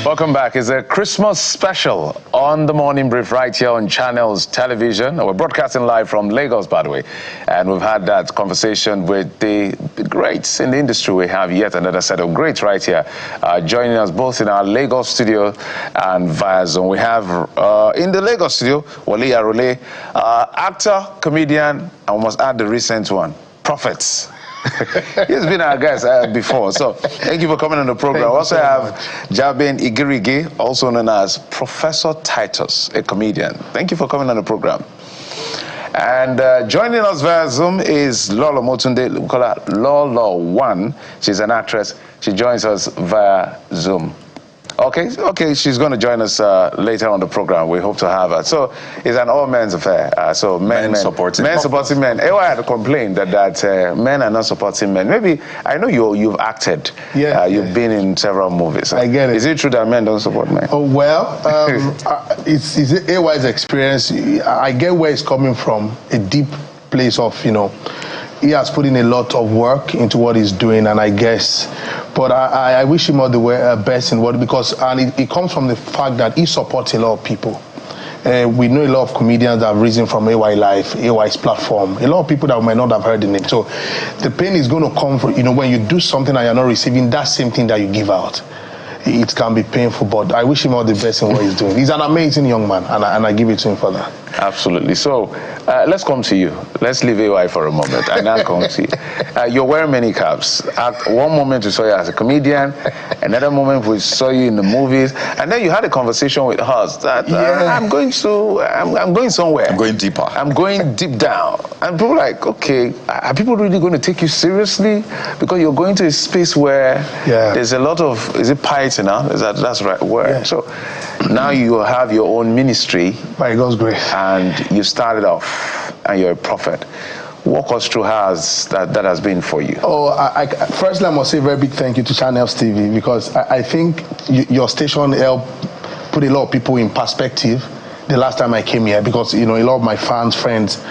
Welcome back. It's a Christmas special on the Morning Brief right here on Channels Television. We're broadcasting live from Lagos, by the way. And we've had that conversation with the greats in the industry. We have yet another set of greats right here joining us both in our Lagos studio and via Zoom. We have in the Lagos studio, Woli, Arole, actor, comedian, and we must add the recent one, Prophets. He's been our guest before, so thank you for coming on the program. We also have Jabin Igirigi, also known as Professor Titus, a comedian. Thank you for coming on the program. And joining us via Zoom is Lolo Motunde. We call her Lolo One. She's an actress. She joins us via Zoom. Okay, she's going to join us later on the program. We hope to have her. So it's an all-men's affair. So men supporting men. I had to complain that men are not supporting men. Maybe, I know you've acted. Yeah. You've been in several movies. I get it. Is it true that men don't support men? Oh, well, it's AY's experience. I get where it's coming from, a deep place of, he has put in a lot of work into what he's doing, and I guess, but I wish him all the best in what, because, and it comes from the fact that he supports a lot of people. We know a lot of comedians that have risen from AY Life, AY's platform, a lot of people that might not have heard the name. So the pain is going to come from, when you do something and you're not receiving that same thing that you give out. It can be painful, but I wish him all the best in what he's doing. He's an amazing young man, and I give it to him for that. Absolutely. So let's come to you. Let's leave AY for a moment and now come to you. You're wearing many caps. At one moment we saw you as a comedian, another moment we saw you in the movies, and then you had a conversation with us that I'm going somewhere. I'm going deeper. I'm going deep down. And people are like, okay, are people really going to take you seriously? Because you're going to a space where there's a lot of, is it piety now? That's right word. Yeah. So now you have your own ministry. By God's grace. And you started off, and you're a prophet. Walk us through how that has been for you. Oh, firstly, I must say a very big thank you to Channels TV, because I think your station helped put a lot of people in perspective the last time I came here, because, a lot of my fans, friends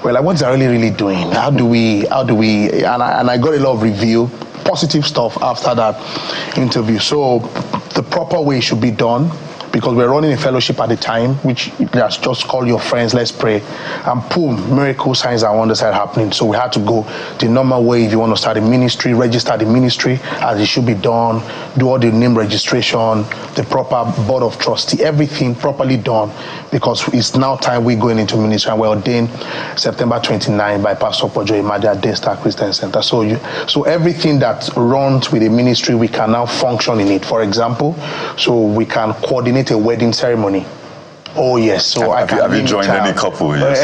were like, what's Arole really doing? How do we, and I got a lot of review, positive stuff after that interview. So the proper way should be done, because we're running a fellowship at the time, which just call your friends, let's pray, and boom, miracle signs and wonders are happening. So we had to go the normal way. If you want to start a ministry, register the ministry as it should be done, do all the name registration, the proper board of trustee, everything properly done, because it's now time we're going into ministry, and we're ordained September 29 by Pastor Pojo Imadia at Daystar Christian Center. So everything that runs with a ministry, we can now function in it. For example, so we can coordinate a wedding ceremony. Oh yes. So have you joined any couple? Yes.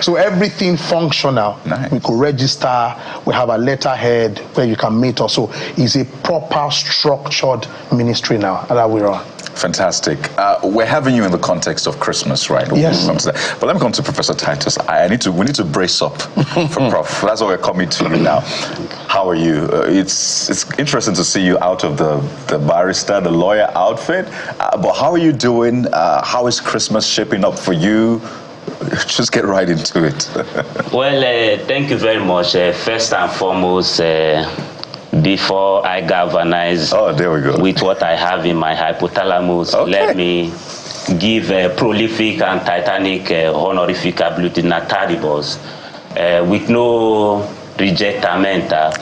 So everything functional. Nice. We could register. We have a letterhead where you can meet us. So it's a proper structured ministry now that we run. Fantastic. We're having you in the context of Christmas, right? Yes. But let me come to Professor Titus. We need to brace up for Prof. That's why we're coming to you now. How are you? It's interesting to see you out of the barrister, the lawyer outfit. But how are you doing? How is Christmas shaping up for you? Just get right into it. Well, thank you very much. First and foremost, before I galvanize with what I have in my hypothalamus, let me give a prolific and titanic honorific ability nataribus with no rejectamenta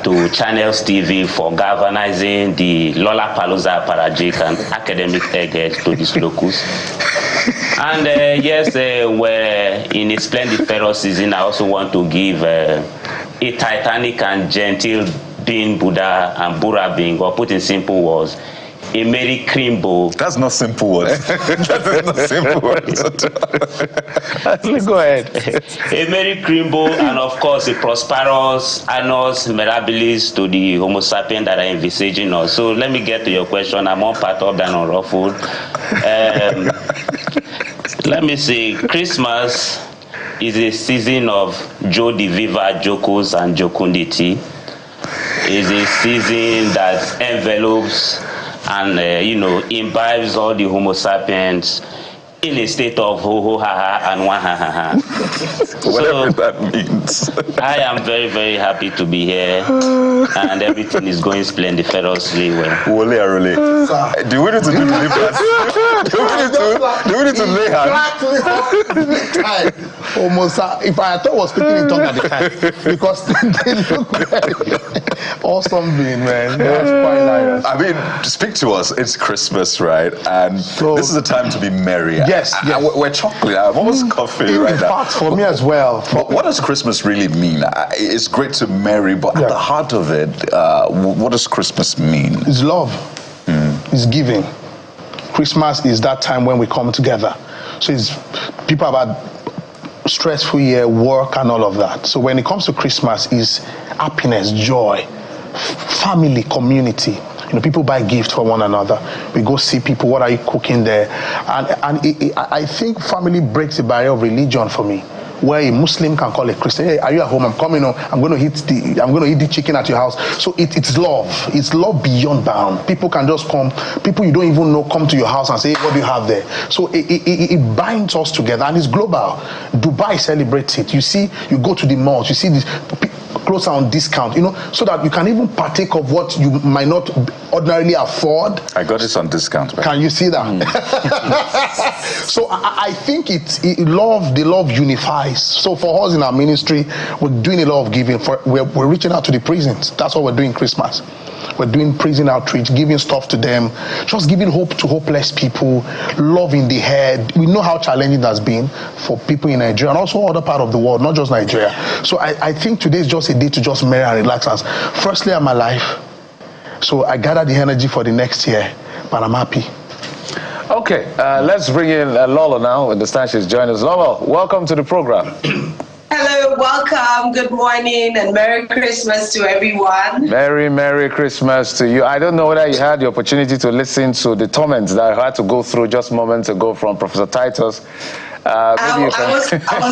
to Channels TV for galvanizing the Lola Paloza Parajic and academic egghead to this locus. And yes, we're in a splendid federal season. I also want to give a titanic and gentle being Buddha and Bura being, or put in simple words, a Merry Crimbo. That's not simple words. That's not simple words. Go ahead. A Merry Crimbo, and of course a prosperous annus mirabilis to the Homo sapien that are envisaging us. So let me get to your question. I'm more perturbed than unruffled. Let me see. Christmas is a season of joy de viva, jokos, and jocundity. Is a season that envelopes and imbibes all the Homo sapiens in a state of ho ho ha ha and wah ha ha ha. Whatever that means. I am very, very happy to be here, and everything is going splendiferously well. Woli, Arole, do we need to do the lip dance? Do we need to lay hands? Almost, if I thought I was speaking in tongue at the time, because they look very awesome being, man. That's quite hilarious. I mean, speak to us. It's Christmas, right? And this is a time to be merry. Yes. We're chocolate. I'm almost coughing right now. In fact, for me as well. What does Christmas really mean? It's great to marry, but at the heart of it, what does Christmas mean? It's love. It's giving. Christmas is that time when we come together. So it's people have had stressful year, work and all of that. So when it comes to Christmas, it's happiness, joy, family, community. You know, people buy gifts for one another. We go see people. What are you cooking there? And I think family breaks the barrier of religion for me, where a Muslim can call a Christian, hey, are you at home? I'm coming home. I'm going to eat the chicken at your house. So it's love. It's love beyond bound. People can just come. People you don't even know come to your house and say, hey, what do you have there? So it binds us together, and it's global. Dubai celebrates it. You see, you go to the malls, you see these clothes are on discount, you know, so that you can even partake of what you might not ordinarily afford. I got it on discount. Man. Can you see that? So I think the love unifies. So for us in our ministry, we're doing a lot of giving. We're reaching out to the prisons. That's what we're doing Christmas. We're doing prison outreach, giving stuff to them, just giving hope to hopeless people, love in the head. We know how challenging that's been for people in Nigeria and also other part of the world, not just Nigeria. So I think today is just a day to just marry and relax us. Firstly, I'm alive. So I gather the energy for the next year, but I'm happy. Okay, let's bring in Lolo now. Understand she's joining us. Lolo, welcome to the program. Hello, welcome, good morning, and Merry Christmas to everyone. Merry Christmas to you. I don't know whether you had the opportunity to listen to the comments that I had to go through just moments ago from Professor Titus. I was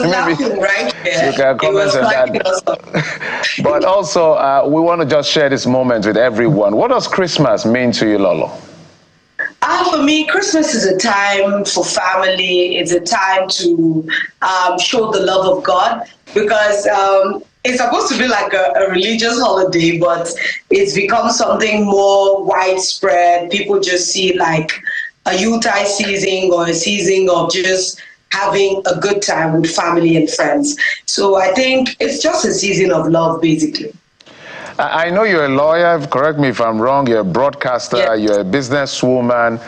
laughing right here. You can comment on that. But also, we want to just share this moment with everyone. What does Christmas mean to you, Lolo? For me, Christmas is a time for family. It's a time to show the love of God, because it's supposed to be like a religious holiday, but it's become something more widespread. People just see like a Yuletide season or a season of just having a good time with family and friends. So I think it's just a season of love, basically. I know you're a lawyer, correct me if I'm wrong, you're a broadcaster, you're a businesswoman.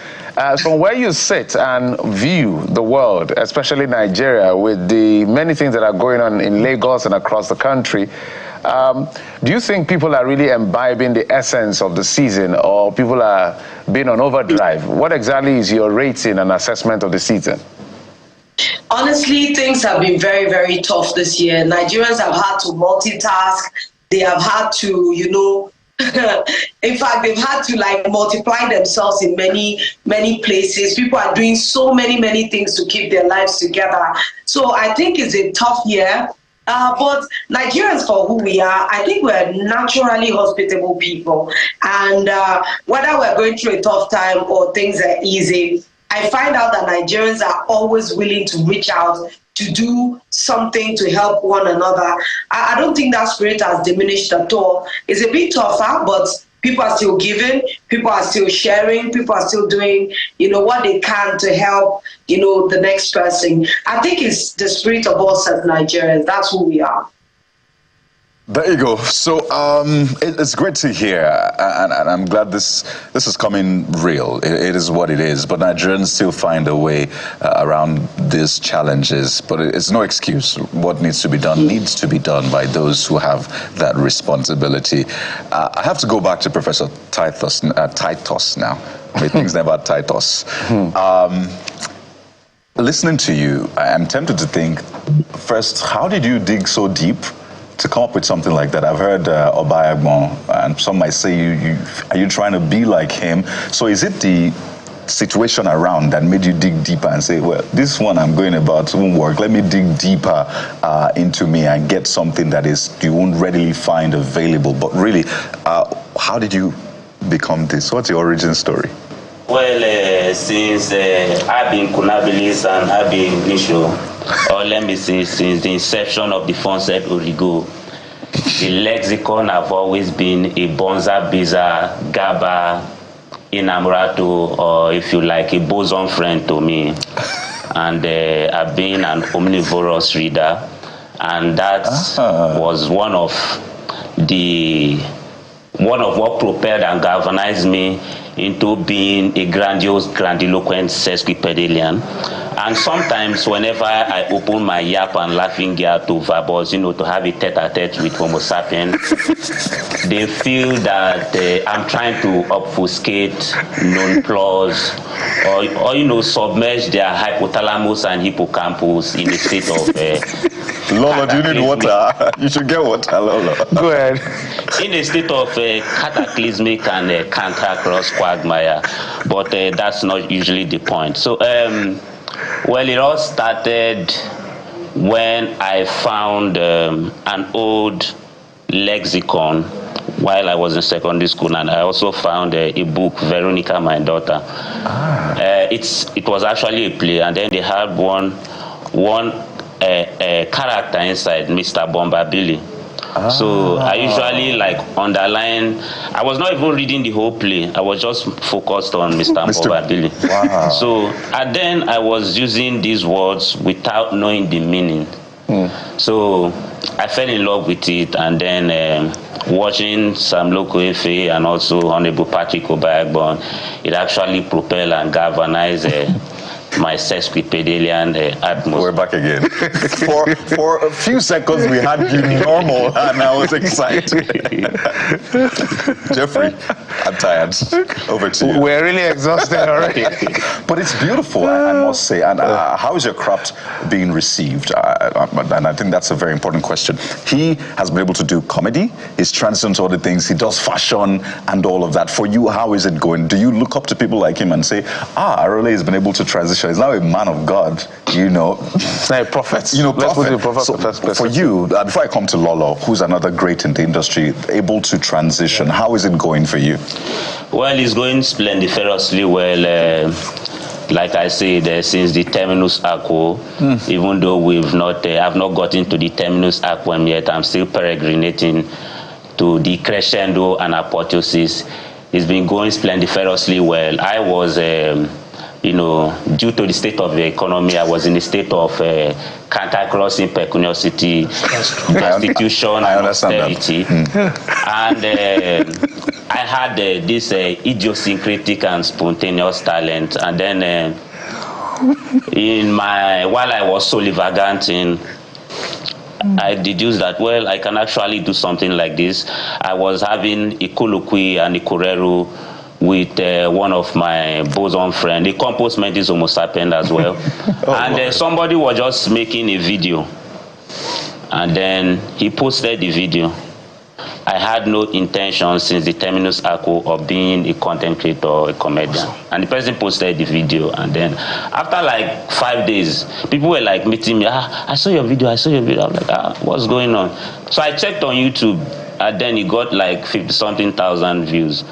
From where you sit and view the world, especially Nigeria, with the many things that are going on in Lagos and across the country, do you think people are really imbibing the essence of the season, or people are being on overdrive? What exactly is your rating and assessment of the season? Honestly, things have been very, very tough this year. Nigerians have had to multitask. They have had to, you know, in fact, they've had to like multiply themselves in many, many places. People are doing so many things to keep their lives together. So I think it's a tough year. But Nigerians, for who we are, I think we're naturally hospitable people. And whether we're going through a tough time or things are easy, I find out that Nigerians are always willing to reach out to do something to help one another. I don't think that spirit has diminished at all. It's a bit tougher, but people are still giving, people are still sharing, people are still doing, you know, what they can to help, you know, the next person. I think it's the spirit of us as Nigerians. That's who we are. There you go. So it's great to hear, and I'm glad this is coming real. It is what it is, but Nigerians still find a way around these challenges. But it's no excuse. What needs to be done needs to be done by those who have that responsibility. I have to go back to Professor Titus now. Things never Titus. Listening to you, I'm tempted to think, first, how did you dig so deep to come up with something like that? I've heard Obayagbon, and some might say, are you trying to be like him? So is it the situation around that made you dig deeper and say, well, this one I'm going about won't work. Let me dig deeper into me and get something that you won't readily find available. But really, how did you become this? What's your origin story? Well, since I've been Kunabilis and I've been Nisho, or let me say, since the inception of the concept Origo, the lexicon have always been a bonza, biza, gaba, inamorato, or if you like, a bosom friend to me. And I've been an omnivorous reader, and that was one of what propelled and galvanized me into being a grandiloquent sesquipedalian. And sometimes whenever I open my yap and laughing gear to verbals, to have a tete-a-tete with Homo sapiens, they feel that I'm trying to obfuscate non-plus or submerge their hypothalamus and hippocampus in a state of Lolo, do you need water? You should get water, Lolo. Go ahead. In a state of cataclysmic and cantankerous quagmire, but that's not usually the point. So, well, it all started when I found an old lexicon while I was in secondary school, and I also found a book, Veronica, my daughter. It was actually a play, and then they had one character inside, Mr. Bombabilly. So I usually underline. I was not even reading the whole play. I was just focused on Mr. Bombabilly. Wow. So and then I was using these words without knowing the meaning. So I fell in love with it, and then watching Sam Loko Efe and also Honorable Patrick Obayagbon, it actually propelled and galvanized my sesquipedalian atmosphere. We're back again. For a few seconds, we had you normal, and I was excited. Jeffrey, I'm tired. Over to you. We're really exhausted already. But it's beautiful, I must say. And how is your craft being received? And I think that's a very important question. He has been able to do comedy. He's transitioned to other things. He does fashion and all of that. For you, how is it going? Do you look up to people like him and say, Arole has been able to transition? He's now a man of God, It's like a prophet. Let's put the prophet so for you, before I come to Lolo, who's another great in the industry, able to transition, how is it going for you? Well, it's going splendiferously well. Like I said, since the terminus aqua, even though I've not gotten to the terminus aquam yet, I'm still peregrinating to the crescendo and apotheosis. It's been going splendiferously well. I was, due to the state of the economy, I was in a state of cantankerous impecuniosity, destitution, and austerity. And I had this idiosyncratic and spontaneous talent. And then while I was solivaganting, I deduced that, well, I can actually do something like this. I was having a colloquy and a corero with one of my bosom friends. The compost mentis Homo sapien as well. Somebody was just making a video. And then he posted the video. I had no intention since the terminus aqua of being a content creator or a comedian. And the person posted the video. And then after 5 days, people were meeting me. I saw your video. I'm like, what's going on? So I checked on YouTube, and then it got 50-something thousand views.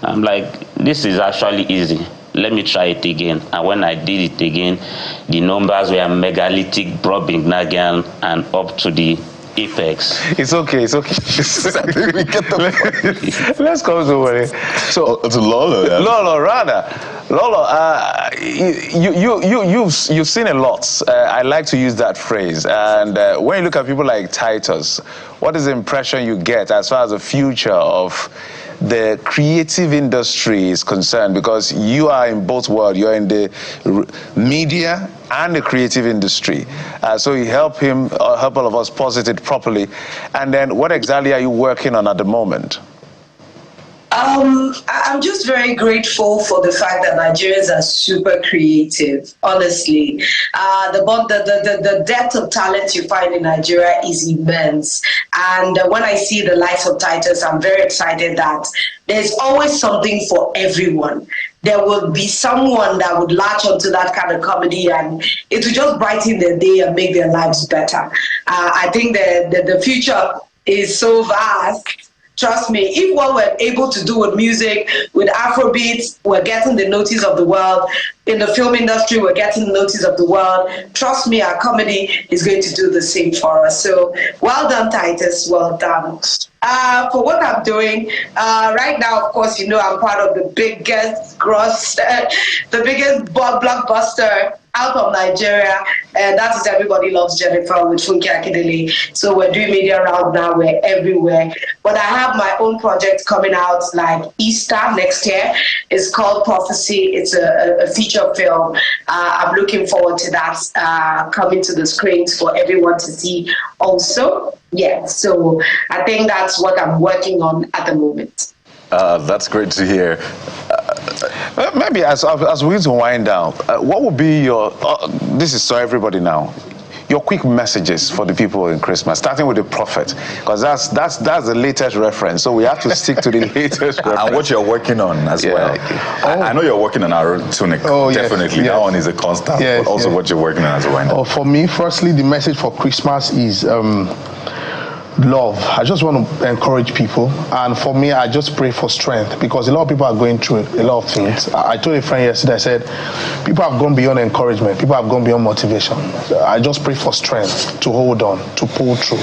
I'm like, this is actually easy. Let me try it again. And when I did it again, the numbers were megalithic, Brobdingnagian, and up to the apex. It's okay. I think we get the point. Let's go to Woli. So to Lolo. Yeah. Lolo, you've seen a lot. I like to use that phrase. And when you look at people like Titus, what is the impression you get as far as the future of the creative industry is concerned? Because you are in both worlds. You're in the media and the creative industry. So you help all of us posit it properly. And then what exactly are you working on at the moment? I'm just very grateful for the fact that Nigerians are super creative, honestly. The depth of talent you find in Nigeria is immense. And when I see the likes of Titus, I'm very excited that there's always something for everyone. There will be someone that would latch onto that kind of comedy, and it will just brighten their day and make their lives better. I think the future is so vast. Trust me, if what we're able to do with music, with Afrobeats, we're getting the notice of the world. In the film industry, we're getting the notice of the world. Trust me, our comedy is going to do the same for us. So well done, Titus. Well done. For what I'm doing right now, of course, you know I'm part of the biggest the biggest blockbuster out of Nigeria, and that is Everybody Loves Jennifer with Funke Akindele. So we're doing media round now, we're everywhere. But I have my own project coming out like Easter next year. It's called Prophecy. It's a feature film. I'm looking forward to that coming to the screens for everyone to see also. Yeah, so I think that's what I'm working on at the moment. That's great to hear. Maybe as we need to wind down, what would be your, this is so everybody now, your quick messages for the people in Christmas, starting with the Prophet, because that's the latest reference, so we have to stick to the latest reference. And what you're working on as well. I know you're working on our tunic, definitely. That one is a constant, but also what you're working on as well. For me, firstly, the message for Christmas is love. I just want to encourage people, and for me, I just pray for strength, because a lot of people are going through a lot of things. I told a friend yesterday, I said, people have gone beyond encouragement, people have gone beyond motivation. I just pray for strength to hold on, to pull through,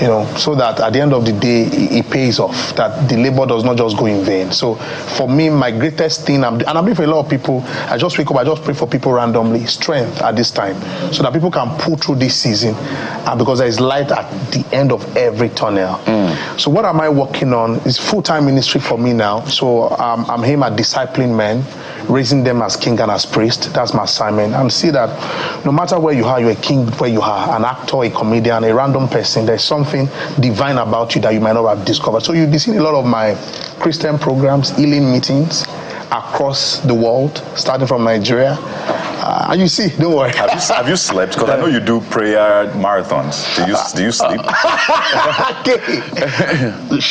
you know, so that at the end of the day, it pays off, that the labor does not just go in vain. So for me, my greatest thing, and I believe for a lot of people, I just wake up, I just pray for people randomly, strength at this time, so that people can pull through this season, and because there is light at the end of every tunnel. So what am I working on? Is full-time ministry for me now. So I'm here at discipling men, raising them as king and as priest. That's my assignment. And see that no matter where you are, you're a king where you are, an actor, a comedian, a random person, there's something divine about you that you might not have discovered. So you'll be seeing a lot of my Christian programs, healing meetings across the world, starting from Nigeria. And you see, don't worry. Have you slept? Because I know you do prayer marathons. Do you sleep?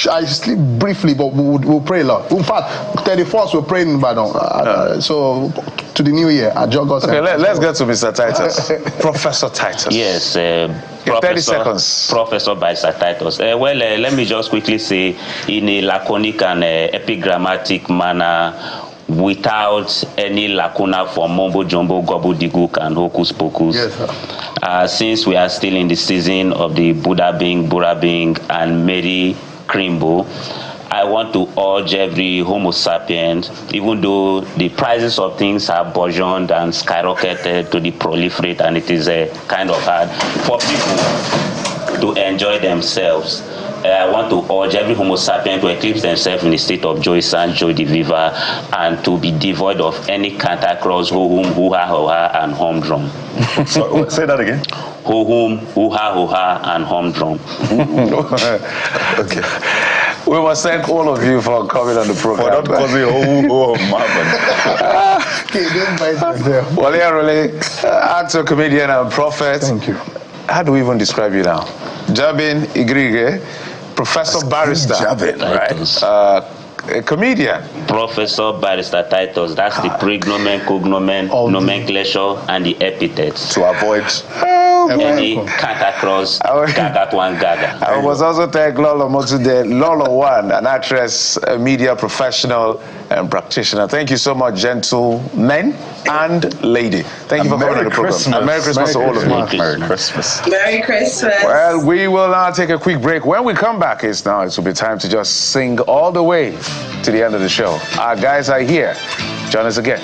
I sleep briefly, but we'll pray a lot. In fact, 31st we're praying in Badon. So to the new year, at Jogos. Okay, let's get to Mr. Titus. Professor Titus. Yes. 30 seconds. Professor by Sir Titus. Let me just quickly say, in a laconic and epigrammatic manner, without any lacuna for mumbo jumbo, gobbledygook, and hocus pocus. Yes, sir. Since we are still in the season of the Buddha Bing, Bura Bing, and Mary Crimbo, I want to urge every Homo sapient, even though the prices of things have burgeoned and skyrocketed to the proliferate, and it is kind of hard for people to enjoy themselves. I want to urge every Homo sapient to eclipse themselves in the state of joy, sans joy de viva, and to be devoid of any cantankerous ho-hum, hoo-ha, ho-ha, and humdrum. So, say that again. Ho-hum, hoo-ha, ho-ha, and humdrum. Okay. We must thank all of you for coming on the program. For not causing Woli Arole, actor, comedian, and prophet. Thank you. How do we even describe you now? Jabin Igrige, Professor Barrister. Jabin, right? A comedian. Professor Barrister Titus. That's the pregnomen, cognomen, nomenclature, and the epithets. To avoid any cantankerous gaga to one gaga. I was also thank Lolo Motude, Lolo One, an actress, a media professional, and practitioner. Thank you so much, gentlemen and lady. Thank you for coming on the program. And Merry Christmas to all of you. Merry Christmas. Merry Christmas. Well, we will now take a quick break. When we come back, it will be time to just sing all the way to the end of the show. Our guys are here. Join us again.